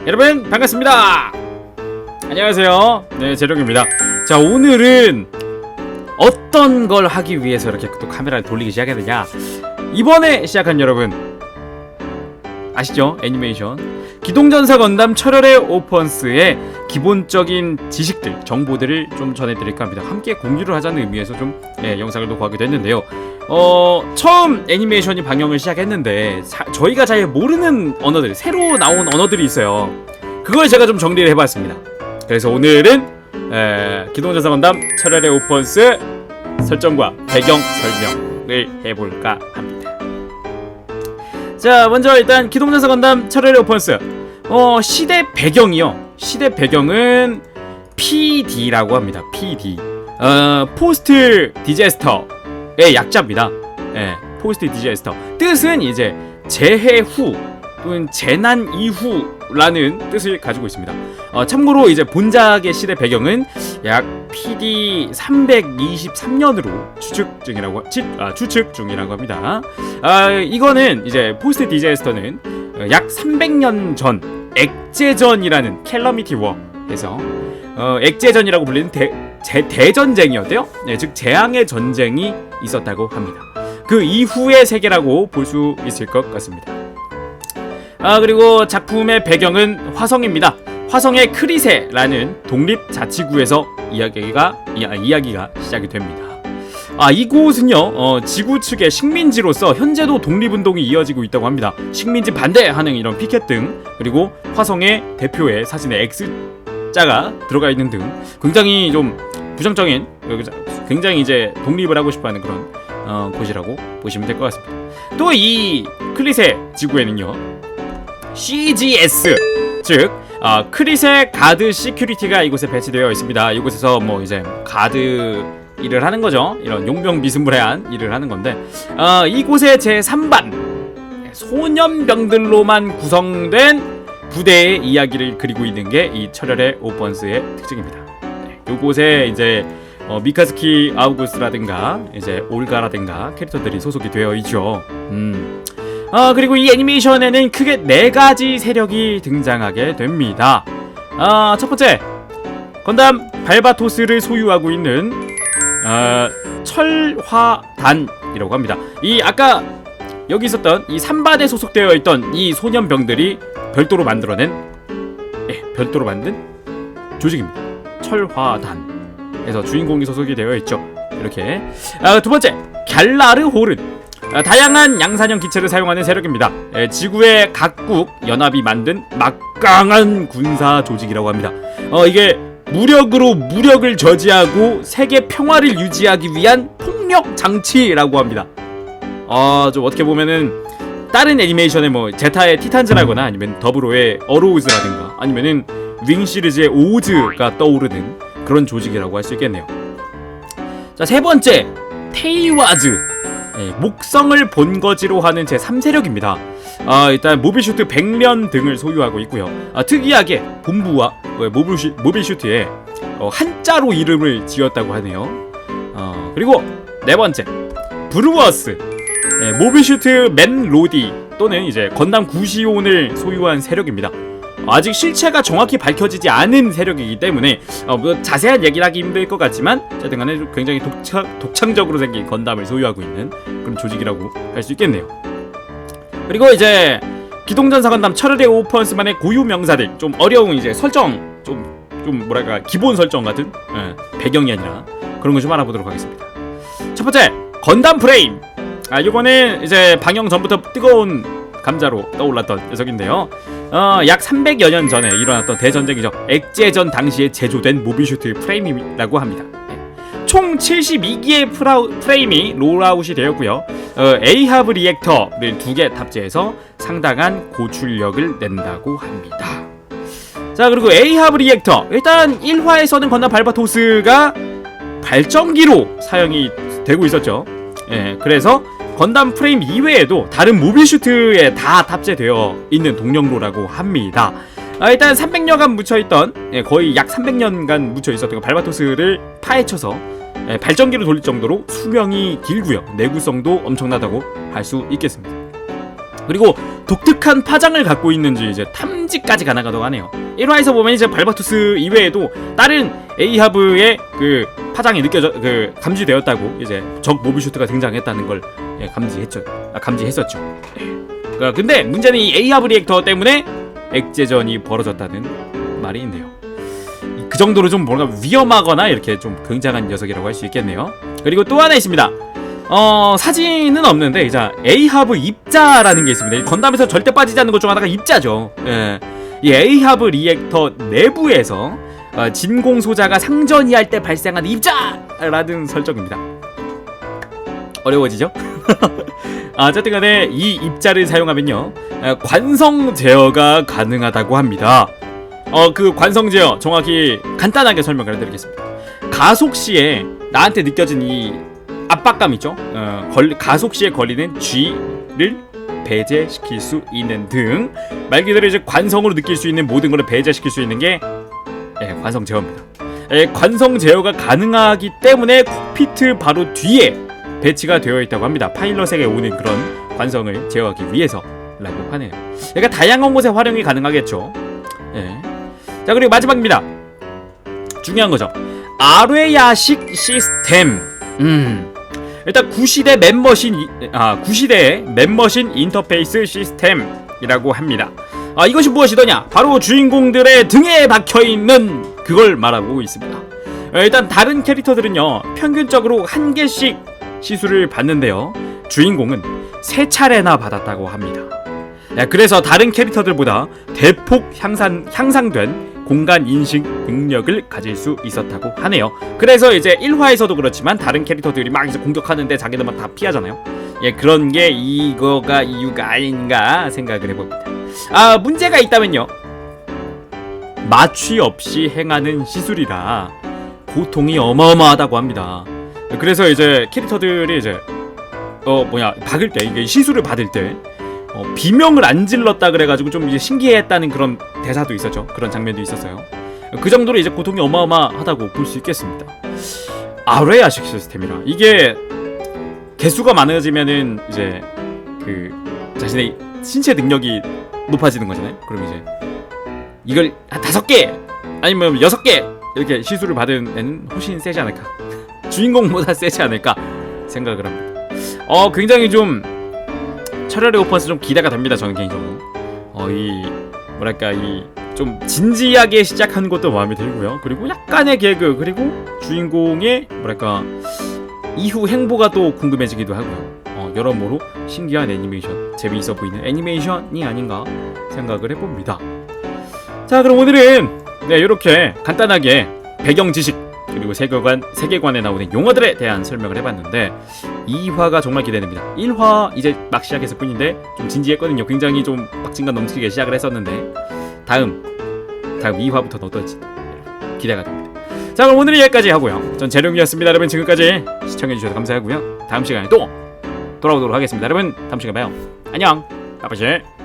여러분 반갑습니다. 안녕하세요. 네, 재룡입니다. 자, 오늘은 어떤 걸 하기 위해서 이렇게 또 카메라를 돌리기 시작했느냐, 이번에 시작한 여러분 아시죠? 애니메이션 기동전사 건담 철혈의 오펀스의 기본적인 지식들, 정보들을 좀 전해드릴까 합니다. 함께 공유를 하자는 의미에서 좀 영상을 녹화하게 됐는데요. 처음 애니메이션이 방영을 시작했는데 저희가 잘 모르는 언어들, 새로 나온 언어들이 있어요. 그걸 제가 좀 정리를 해봤습니다. 그래서 오늘은 기동전사 건담 철혈의 오펀스 설정과 배경 설명을 해볼까 합니다. 자, 먼저 일단 기동전사 건담 철혈의 오펀스 시대 배경이요. 시대 배경은 PD라고 합니다. PD 포스트 디제스터의 약자입니다. 포스트 디제스터 뜻은 이제 재해 후 또는 재난 이후라는 뜻을 가지고 있습니다. 참고로 이제 본작의 시대 배경은 약 PD 323년으로 추측 중이라고 합니다. 이거는 이제 포스트 디제스터는 약 300년 전 액제전이라는 캘러미티 워에서 액제전이라고 불리는 대전쟁이었대요. 즉 재앙의 전쟁이 있었다고 합니다. 그 이후의 세계라고 볼 수 있을 것 같습니다. 그리고 작품의 배경은 화성입니다. 화성의 크리세라는 독립자치구에서 이야기가 시작이 됩니다. 이곳은요, 지구 측의 식민지로서 현재도 독립운동이 이어지고 있다고 합니다. 식민지 반대하는 이런 피켓 등, 그리고 화성의 대표의 사진에 X자가 들어가 있는 등 굉장히 좀 부정적인, 굉장히 이제 독립을 하고 싶어하는 그런 곳이라고 보시면 될 것 같습니다. 또 이 크리세 지구에는요, CGS, 즉 크리세 가드 시큐리티가 이곳에 배치되어 있습니다. 이곳에서 뭐 이제 가드 일을 하는 거죠. 이런 용병비스무리한 일을 하는 건데, 이곳의 제3반 소년병들로만 구성된 부대의 이야기를 그리고 있는 게 이 철혈의 오펀스의 특징입니다. 이곳에 이제 미카즈키 아우구스라든가 이제 올가라든가 캐릭터들이 소속이 되어 있죠. 그리고 이 애니메이션에는 크게 4가지 세력이 등장하게 됩니다. 첫 번째, 건담 발바토스를 소유하고 있는 철화단이라고 합니다. 이 아까 여기 있었던 이 3반에 소속되어 있던 이 소년병들이 별도로 만든 조직입니다. 철화단에서 주인공이 소속이 되어 있죠. 이렇게. 두 번째, 갤라르 홀은 다양한 양산형 기체를 사용하는 세력입니다. 지구의 각국 연합이 만든 막강한 군사 조직이라고 합니다. 이게 무력으로 무력을 저지하고 세계 평화를 유지하기 위한 폭력 장치라고 합니다. 좀 어떻게 보면은 다른 애니메이션의 뭐 제타의 티탄즈라거나 아니면 더브로의 어로우즈라든가 아니면은 윙 시리즈의 오즈가 떠오르는 그런 조직이라고 할 수 있겠네요. 자, 세 번째, 테이와즈, 목성을 본거지로 하는 제3세력입니다. 일단 모빌슈트 100면 등을 소유하고 있고요. 특이하게 본부와 모빌슈트에 한자로 이름을 지었다고 하네요. 그리고 네 번째, 브루어스, 모빌슈트 맨로디 또는 이제 건담 구시온을 소유한 세력입니다. 아직 실체가 정확히 밝혀지지 않은 세력이기 때문에 뭐 자세한 얘기를 하기 힘들 것 같지만 어쨌든 간에 굉장히 독창적으로 생긴 건담을 소유하고 있는 그런 조직이라고 할 수 있겠네요. 그리고 이제 기동전사 건담 철혈의 오펀스만의 고유 명사들, 좀 어려운 이제 설정, 좀 뭐랄까 기본 설정 같은 배경이 아니라 그런 거 좀 알아보도록 하겠습니다. 첫 번째, 건담 프레임. 이거는 이제 방영 전부터 뜨거운 감자로 떠올랐던 녀석인데요. 약 300여 년 전에 일어났던 대전쟁이죠. 액제전 당시에 제조된 모빌슈트 프레임이라고 합니다. 총 72기의 프레임이 롤아웃이 되었고요. 에이하브 리액터를 2개 탑재해서 상당한 고출력을 낸다고 합니다. 자, 그리고 에이하브 리액터, 일단 1화에서는 건담 발바토스가 발전기로 사용이 되고 있었죠. 그래서 건담 프레임 이외에도 다른 모빌슈트에 다 탑재되어 있는 동력로라고 합니다. 일단 300년간 묻혀있던, 거의 약 300년간 묻혀있었던 발바토스를 파헤쳐서 발전기를 돌릴 정도로 수명이 길고요. 내구성도 엄청나다고 할 수 있겠습니다. 그리고 독특한 파장을 갖고 있는지 이제 탐지까지 가능하다고 하네요. 1화에서 보면 이제 발바투스 이외에도 다른 에이하브의 그 파장이 감지되었다고, 이제 적 모비슈트가 등장했다는 걸 감지했었죠. 근데 문제는 이 에이하브 리액터 때문에 액제전이 벌어졌다는 말이 있네요. 그 정도로 좀 뭔가 위험하거나 이렇게 좀 굉장한 녀석이라고 할 수 있겠네요. 그리고 또 하나 있습니다. 사진은 없는데 이제 에이하브 입자라는 게 있습니다. 건담에서 절대 빠지지 않는 것 중 하나가 입자죠. 예. 이 에이하브 리액터 내부에서 진공 소자가 상전이 할 때 발생한 입자라는 설정입니다. 어려워지죠? 어쨌든 간에 이 입자를 사용하면요, 관성 제어가 가능하다고 합니다. 그 관성 제어 정확히 간단하게 설명을 해드리겠습니다. 가속 시에 나한테 느껴진 이 압박감 있죠? 가속 시에 걸리는 G를 배제시킬 수 있는 등, 말 그대로 이제 관성으로 느낄 수 있는 모든 것을 배제시킬 수 있는 게 관성 제어입니다. 관성 제어가 가능하기 때문에 콕피트 바로 뒤에 배치가 되어 있다고 합니다. 파일럿에게 오는 그런 관성을 제어하기 위해서라고 하네요. 그러니까 다양한 곳에 활용이 가능하겠죠. 자, 그리고 마지막입니다. 중요한 거죠. 아뢰야식 시스템. 일단 구시대 맵머신 인터페이스 시스템이라고 합니다. 이것이 무엇이더냐? 바로 주인공들의 등에 박혀있는 그걸 말하고 있습니다. 일단 다른 캐릭터들은요, 평균적으로 1개씩 시술을 받는데요, 주인공은 3차례나 받았다고 합니다. 그래서 다른 캐릭터들보다 대폭 향상된 공간 인식 능력을 가질 수 있었다고 하네요. 그래서 이제 1화에서도 그렇지만 다른 캐릭터들이 막 이제 공격하는데 자기들만 다 피하잖아요. 그런 게 이거가 이유가 아닌가 생각을 해봅니다. 문제가 있다면요, 마취 없이 행하는 시술이라 고통이 어마어마하다고 합니다. 그래서 이제 캐릭터들이 이제 박을 때, 이게 시술을 받을 때 비명을 안 질렀다 그래가지고 좀 이제 신기했다는 그런 대사도 있었죠. 그런 장면도 있었어요. 그 정도로 이제 고통이 어마어마하다고 볼 수 있겠습니다. 아뢰야식 시스템이라, 이게 개수가 많아지면은 이제 그 자신의 신체 능력이 높아지는 거잖아요. 그럼 이제 이걸 한 5개 아니면 6개 이렇게 시술을 받은 애는 훨씬 세지 않을까, 주인공보다 세지 않을까 생각을 합니다. 굉장히 좀 철혈의 오퍼스 좀 기대가 됩니다. 저는 개인적으로 이 좀 진지하게 시작하는 것도 마음에 들고요. 그리고 약간의 개그, 그리고 주인공의 이후 행보가 또 궁금해지기도 하고요. 여러모로 신기한 애니메이션, 재미있어 보이는 애니메이션이 아닌가 생각을 해봅니다. 자, 그럼 오늘은 이렇게 간단하게 배경 지식 그리고 세계관에 나오는 용어들에 대한 설명을 해봤는데, 2화가 정말 기대됩니다. 1화 이제 막 시작했을 뿐인데 좀 진지했거든요. 굉장히 좀 박진감 넘치게 시작을 했었는데 다음 2화부터는 어떨지 기대가 됩니다. 자, 그럼 오늘은 여기까지 하고요. 전 재룡이었습니다. 여러분 지금까지 시청해주셔서 감사하고요. 다음 시간에 또 돌아오도록 하겠습니다. 여러분 다음 시간에 봐요. 안녕. 아빠씨.